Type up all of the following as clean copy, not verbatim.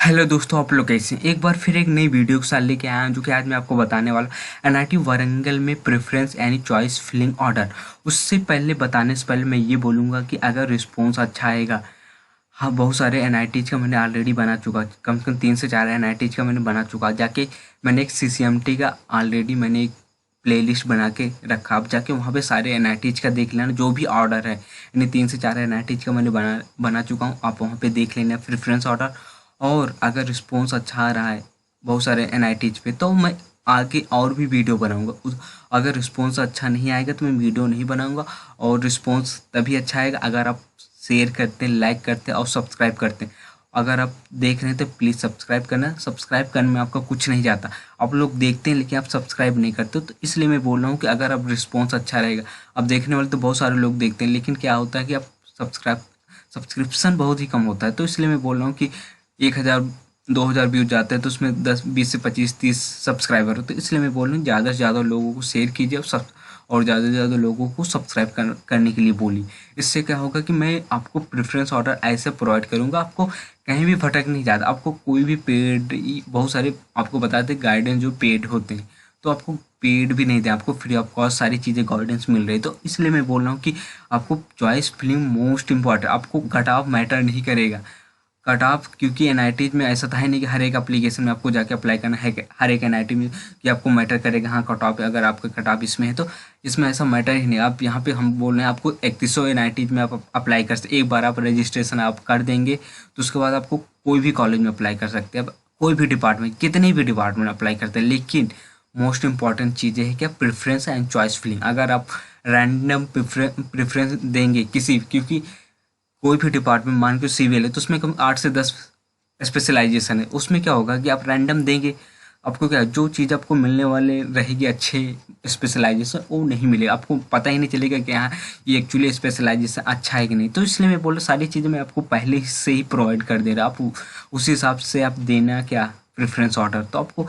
Hello दोस्तों, आप लोग कैसे हैं? एक बार फिर एक नई वीडियो के साथ लेके आया हूं, जो कि आज मैं आपको बताने वाला एनआईटी वारंगल में प्रेफरेंस यानी चॉइस फिलिंग ऑर्डर। उससे पहले बताने से पहले मैं ये बोलूँगा कि अगर रिस्पॉन्स अच्छा आएगा। हाँ, बहुत सारे एनआईटीज़ का मैंने ऑलरेडी बना चुका, कम से कम 3 से 4 एनआईटीज़ का मैंने बना चुका। जाके मैंने एक सीसीएमटी का ऑलरेडी मैंने एक प्लेलिस्ट बना के रखा। आप जाके वहाँ पे सारे एनआईटीज़ का देख लेना, जो भी ऑर्डर है। यानी 3 से 4 एनआईटीज़ का मैंने बना चुका हूँ। आप वहाँ पे देख लेना प्रेफरेंस ऑर्डर। और अगर रिस्पॉन्स अच्छा आ रहा है बहुत सारे एनआईटीज़ पे, तो मैं आगे और भी वीडियो बनाऊंगा। अगर रिस्पॉन्स अच्छा नहीं आएगा तो मैं वीडियो नहीं बनाऊंगा। और रिस्पॉन्स तभी अच्छा आएगा अगर आप शेयर करते हैं, लाइक करते हैं और सब्सक्राइब करते हैं। अगर आप देख रहे हैं तो प्लीज़ सब्सक्राइब करना। सब्सक्राइब करने में आपका कुछ नहीं जाता। आप लोग देखते हैं लेकिन आप सब्सक्राइब नहीं करते, तो इसलिए मैं बोल रहा हूँ कि अगर आप रिस्पॉन्स अच्छा रहेगा। अब देखने वाले तो बहुत सारे लोग देखते हैं, लेकिन क्या होता है कि आप सब्सक्रिप्शन बहुत ही कम होता है। तो इसलिए मैं बोल रहा हूँ कि 1000 2000 व्यूज जाते हैं तो उसमें 10 20 से 25 30 सब्सक्राइबर होते हैं। इसलिए मैं बोल रहा हूँ ज़्यादा से ज़्यादा लोगों को शेयर कीजिए और ज़्यादा से ज़्यादा लोगों को सब्सक्राइब करने के लिए बोलिए। इससे क्या होगा कि मैं आपको प्रेफरेंस ऑर्डर ऐसे प्रोवाइड करूँगा, आपको कहीं भी भटक नहीं जाता। आपको कोई भी पेड, बहुत सारे आपको बताते गाइडेंस जो पेड होते हैं, तो आपको पेड भी नहीं दे, आपको फ्री ऑफ कॉस्ट सारी चीज़ें गाइडेंस मिल रही है। तो इसलिए मैं बोल रहा हूँ कि आपको चॉइस फिलिंग मोस्ट इम्पॉर्टेंट। आपको कट ऑफ मैटर नहीं करेगा, कट ऑफ, क्योंकि एनआईटीज में ऐसा था ही नहीं कि हर एक एप्लीकेशन में आपको जाके अप्लाई करना है। हर एक एनआईटी में कि आपको मैटर करेगा हाँ कट ऑफ, अगर आपका कट ऑफ इसमें है तो इसमें ऐसा मैटर ही नहीं। आप यहाँ पे हम बोल रहे हैं आपको 3100 एनआईटीज में आप अप्लाई कर सकते। एक बार आप रजिस्ट्रेशन आप कर देंगे तो उसके बाद आपको कोई भी कॉलेज में अप्लाई कर सकते हैं। अब कोई भी डिपार्टमेंट, कितने भी डिपार्टमेंट अप्लाई करते हैं, लेकिन मोस्ट इंपॉर्टेंट चीज़ें है क्या, प्रेफरेंस एंड चॉइस फिलिंग। अगर आप रैंडम प्रेफरेंस देंगे किसी, क्योंकि कोई भी डिपार्टमेंट मान के सिविल है तो उसमें कम 8 से 10 स्पेशलाइजेशन है। उसमें क्या होगा कि आप रैंडम देंगे, आपको क्या जो चीज़ आपको मिलने वाले रहेगी अच्छे स्पेशलाइजेशन, वो नहीं मिलेगा। आपको पता ही नहीं चलेगा कि हाँ ये एक्चुअली स्पेशलाइजेशन अच्छा है कि नहीं। तो इसलिए मैं बोल रहा सारी चीज़ें मैं आपको पहले से ही प्रोवाइड कर दे रहा। आप उसी हिसाब से आप देना क्या प्रेफरेंस ऑर्डर, तो आपको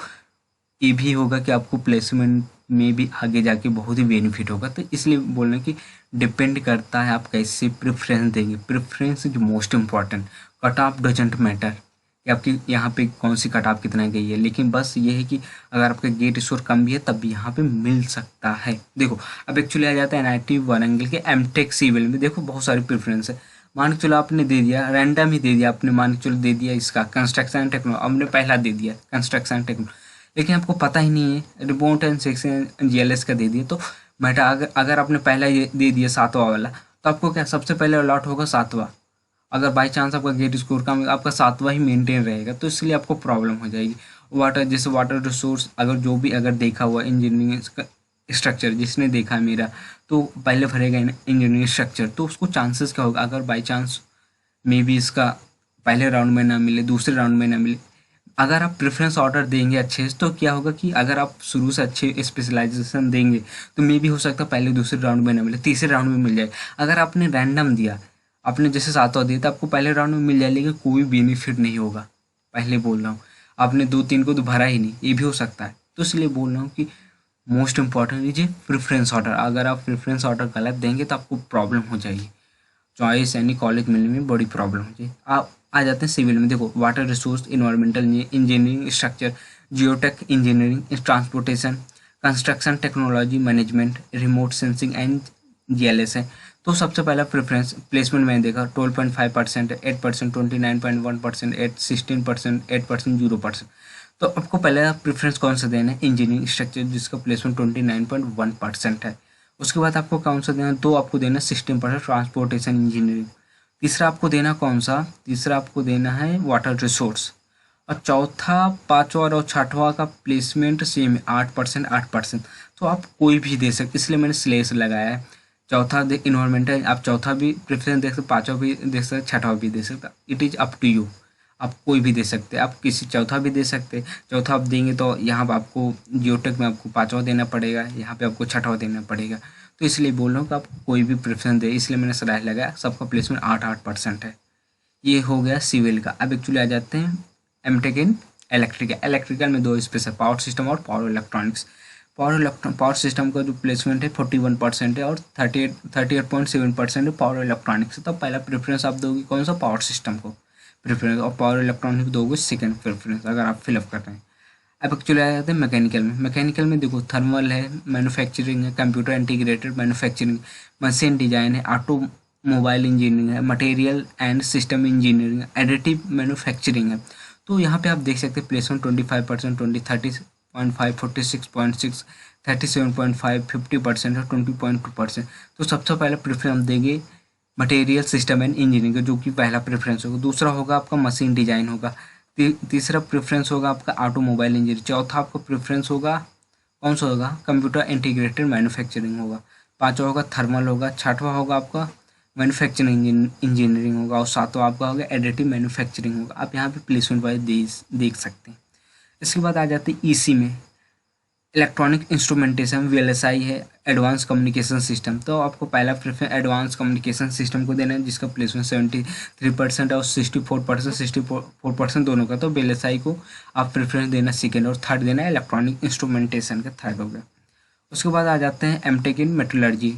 ये भी होगा कि आपको प्लेसमेंट में भी आगे जाके बहुत ही बेनिफिट होगा। तो इसलिए बोल रहे हैं कि डिपेंड करता है आप कैसे प्रेफरेंस देंगे। Preference is most important. Cut off doesn't matter कि आपकी यहाँ पे कौन सी कट ऑफ कितना गई है, लेकिन बस ये है कि अगर आपका गेट स्कोर कम भी है तब भी यहाँ पे मिल सकता है। देखो अब एक्चुअली आ जाता है एनआईटी वारंगल के एमटेक सिविल में। देखो बहुत सारी प्रेफरेंस है। मान के चलो आपने दे दिया, रैंडम ही दे दिया आपने, मान के चलो दे दिया इसका कंस्ट्रक्शन टेक्नोलॉजी, हमने पहला दे दिया कंस्ट्रक्शन टेक्नोलॉजी, लेकिन आपको पता ही नहीं है। रिमोट एंड सेक्शन जीएलएस का दे दिया तो मैटर, अगर आपने पहला ये दे दिया 7वां वाला, तो आपको क्या सबसे पहले अलॉट होगा 7वां। अगर बाई चांस आपका गेट स्कोर कम है, आपका 7वां ही मेंटेन रहेगा, तो इसलिए आपको प्रॉब्लम हो जाएगी। वाटर, जैसे वाटर रिसोर्स, अगर जो भी अगर देखा हुआ इंजीनियरिंग स्ट्रक्चर जिसने देखा है मेरा, तो पहले भरेगा इंजीनियरिंग स्ट्रक्चर, तो उसको चांसेस क्या होगा, अगर बाई चांस मे बी इसका पहले राउंड में ना मिले, दूसरे राउंड में ना मिले, अगर आप प्रेफरेंस ऑर्डर देंगे अच्छे से, तो क्या होगा कि अगर आप शुरू से अच्छे स्पेशलाइजेशन देंगे तो मे भी हो सकता है पहले दूसरे राउंड में ना मिले, तीसरे राउंड में मिल जाए। अगर आपने रैंडम दिया, आपने जैसे 7वां दिया, तो आपको पहले राउंड में मिल जाए, लेकिन कोई बेनिफिट नहीं होगा। पहले बोल रहा हूँ, आपने 2-3 को तो भरा ही नहीं, ये भी हो सकता है। तो इसलिए बोल रहा हूँ कि मोस्ट इंपॉर्टेंट लीजिए प्रेफरेंस ऑर्डर। अगर आप प्रेफरेंस ऑर्डर गलत देंगे तो आपको प्रॉब्लम हो जाएगी, चॉइस यानी कॉलेज मिलने में बड़ी प्रॉब्लम होती है। आप आ जाते हैं सिविल में। देखो water resource, environmental engineering structure, geotech engineering, transportation, construction technology management, remote sensing and GLS है। तो सबसे पहला प्रेफरेंस प्लेसमेंट मैंने देखा 12.5% है, 8%, 29.1%, 16%, 8%, 0%। तो आपको पहला प्रेफरेंस कौन सा देना है, इंजीनियरिंग स्ट्रक्चर, जिसका प्लेसमेंट 29.1% है। उसके बाद आपको कौन सा देना, दो आपको देना 16% ट्रांसपोर्टेशन इंजीनियरिंग। तीसरा आपको देना कौन सा, तीसरा आपको देना है वाटर रिसोर्स। और चौथा, पांचवा और छठवां का प्लेसमेंट सेम है, 8%, 8%। तो आप कोई भी दे सकते, इसलिए मैंने स्लेस लगाया है। चौथा इन्वायरमेंटल, आप चौथा भी प्रेफरेंस दे सकते, पांचवा भी दे सकते, छठवा भी दे सकते। It is up to you, आप कोई भी दे सकते हैं। आप किसी चौथा भी दे सकते हैं। चौथा आप देंगे तो यहाँ पर आपको जियोटेक में आपको पांचवा देना पड़ेगा, यहाँ पे आपको छठवा देना पड़ेगा। तो इसलिए बोल रहा हूँ कि आप कोई भी प्रेफरेंस दे, इसलिए मैंने सलाह लगाया। सबका प्लेसमेंट 8-8% है। ये हो गया सिविल का। अब एक्चुअली आ जाते हैं एमटेक इन इलेक्ट्रिकल। इलेक्ट्रिकल में दो स्पेस है, पावर सिस्टम और पावर इलेक्ट्रॉनिक्स। पावर सिस्टम का जो प्लेसमेंट है 41% है और 38.7% है पावर इलेक्ट्रॉनिक्स। तो पहला प्रेफरेंस आप दोगे कौन सा, पावर सिस्टम को। प्रेफरेंस और पावर इलेक्ट्रॉनिक दोगे सेकंड प्रेफरेंस अगर आप फिलअप कर रहे हैं। अब एक्चुअली आ जाते हैं मैकेनिकल में। मैकेनिकल में देखो थर्मल है, मैन्युफैक्चरिंग है, computer integrated manufacturing, machine design है, ऑटोमोबाइल इंजीनियरिंग है, मटेरियल एंड सिस्टम इंजीनियरिंग है, एडिटिव मैन्युफैक्चरिंग है। तो यहाँ पे आप देख सकते हैं प्लेसमेंट 25%, 30.5, 46.6, 37.5, 50% और 20.2%। तो सबसे पहले प्रेफरेंस हम देंगे मटेरियल सिस्टम एंड इंजीनियरिंग का, जो कि पहला प्रेफरेंस होगा। दूसरा होगा आपका मशीन डिजाइन होगा। तीसरा प्रेफरेंस होगा आपका ऑटोमोबाइल इंजीनियरिंग। चौथा आपका प्रेफरेंस होगा कौन सा होगा, कंप्यूटर इंटीग्रेटेड मैन्युफैक्चरिंग होगा। पांचवा होगा थर्मल होगा। छठवां होगा आपका मैन्युफैक्चरिंग इंजीनियरिंग होगा और सातवां आपका होगा एडिटिव मैन्युफैक्चरिंग होगा। आप यहाँ पे प्लेसमेंट वाइज देख सकते हैं। इसके बाद आ जाते हैं ईसी में, इलेक्ट्रॉनिक इंस्ट्रूमेंटेशन VLSI है, एडवांस कम्युनिकेशन सिस्टम। तो आपको पहला प्रेफरेंस एडवांस कम्युनिकेशन सिस्टम को देना है, जिसका प्लेसमेंट 73% और 64% दोनों का। तो VLSI को आप प्रेफरेंस देना सेकेंड और थर्ड देना है इलेक्ट्रॉनिक इंस्ट्रूमेंटेशन का, थर्ड हो गया। उसके बाद आ जाते हैं MTech in metallurgy,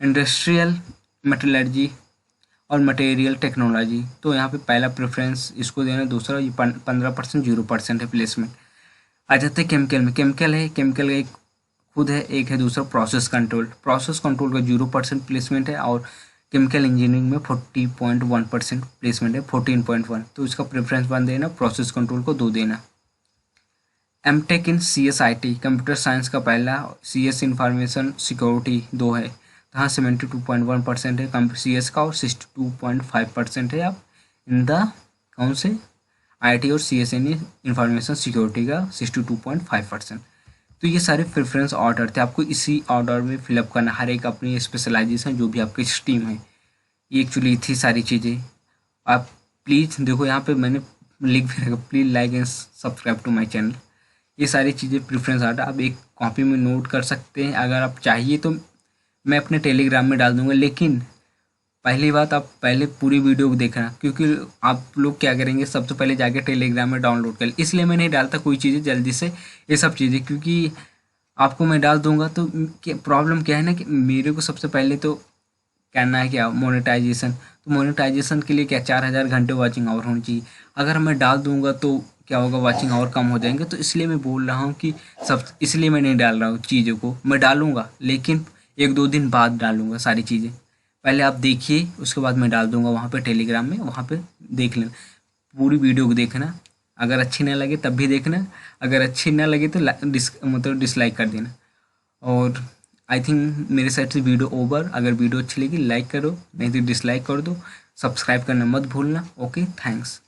industrial metallurgy और मटेरियल टेक्नोलॉजी। तो यहाँ पे पहला प्रेफरेंस इसको देना, दूसरा ये 15% 0% है प्लेसमेंट। आ जाते हैं केमिकल में। केमिकल है, केमिकल एक खुद है, एक है दूसरा प्रोसेस कंट्रोल। प्रोसेस कंट्रोल का 0% प्लेसमेंट है और केमिकल इंजीनियरिंग में 40.1% प्लेसमेंट है, 14.1। तो इसका प्रेफरेंस 1 देना, प्रोसेस कंट्रोल को 2 देना। MTech इन CSIT कंप्यूटर साइंस का पहला, CS इंफॉर्मेशन सिक्योरिटी 2 है। यहाँ 72.1% है CS का और 62.5% है आप इन द कौन से IT और CSN इंफॉर्मेशन सिक्योरिटी का 62.5%। तो ये सारे प्रेफरेंस ऑर्डर थे, आपको इसी ऑर्डर में फिलअप करना, हर एक अपनी स्पेशलाइजेशन जो भी आपकी स्ट्रीम है। ये एक्चुअली थी सारी चीज़ें। आप प्लीज़ देखो यहाँ पे मैंने लिख भी रखा, please like and subscribe to my channel. ये सारी चीज़ें प्रेफरेंस ऑर्डर आप एक कॉपी में नोट कर सकते हैं। अगर आप चाहिए तो मैं अपने टेलीग्राम में डाल दूँगा, लेकिन पहली बात आप पहले पूरी वीडियो को देखना, क्योंकि आप लोग क्या करेंगे सबसे पहले जाके टेलीग्राम में डाउनलोड कर, इसलिए मैं नहीं डालता कोई चीज़ें जल्दी से, ये सब चीज़ें, क्योंकि आपको मैं डाल दूंगा तो प्रॉब्लम क्या है ना कि मेरे को सबसे पहले तो करना है क्या, मोनेटाइजेशन। तो मोनेटाइजेशन के लिए क्या 4000 घंटे वॉचिंग आवर होनी चाहिए। अगर मैं डाल दूंगा तो क्या होगा, वॉचिंग आवर कम हो जाएंगे। तो इसलिए मैं बोल रहा हूँ कि सब, इसलिए मैं नहीं डाल रहा हूँ चीज़ों को। मैं डालूंगा लेकिन 1-2 दिन बाद डालूंगा सारी चीज़ें। पहले आप देखिए, उसके बाद मैं डाल दूंगा वहाँ पे टेलीग्राम में, वहाँ पे देख लेना, पूरी वीडियो को देखना। अगर अच्छी ना लगे तब भी देखना, अगर अच्छी ना लगे तो मतलब डिसलाइक कर देना। और आई थिंक मेरे साइड से वीडियो ओवर। अगर वीडियो अच्छी लगी लाइक करो, नहीं तो डिसलाइक कर दो। सब्सक्राइब करना मत भूलना। Okay, thanks.